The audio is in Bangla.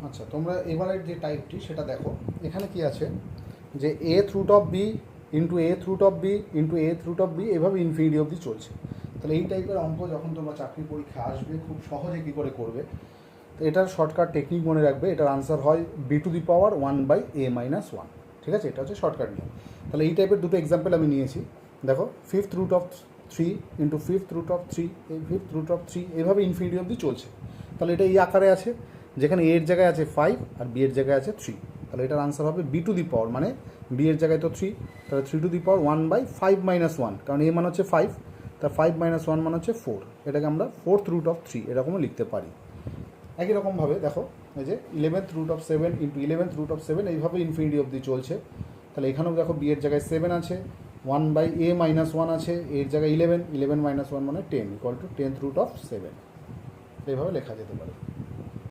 আচ্ছা, তোমরা এবারের যে টাইপটি সেটা দেখো। এখানে কি আছে যে nth root of b into nth root of b into nth root of b, এভাবে ইনফিনিটি অবধি চলছে। তাহলে এই টাইপের অঙ্ক যখন তোমরা চাকরি পরীক্ষা আসবে খুব সহজে কী করে করবে, তো এটার শর্টকাট টেকনিক মনে রাখবে। এটার আনসার হয় B to the power 1/a-1। ঠিক আছে, এটা হচ্ছে শর্টকাট নিয়ম। তাহলে এই টাইপের দুটো এক্সাম্পল আমি নিয়েছি। দেখো, fifth root of 3 into fifth root of 3, এই ফিফথ রুট অফ 3, এইভাবে ইনফিনিটি অবধি চলছে। তাহলে এটা এই আকারে আছে, যেখানে এর জায়গায় আছে 5 আর বি এর জায়গায় আছে 3। তাহলে এটার আনসার হবে বি টু দি পাওয়ার, মানে বি এর জায়গায় তো 3, তাহলে 3 টু দি পাওয়ার 1/5-1, কারণ এ মান হচ্ছে 5, তার 5 - 1 মান হচ্ছে 4। এটাকে আমরা ফোর্থ রুট অফ 3 এরকমও লিখতে পারি। একই রকমভাবে দেখো, এই যে 11th root of 7 into 11th root of 7, এইভাবে ইনফিনিটি অবধি চলছে। তাহলে এখানেও দেখো বি এর জায়গায় 7 আছে, 1/a-1 আছে, এর জায়গায় 11, 11 - 1 মানে 10 = 10th রুট অফ 7। এইভাবে লেখা যেতে পারে।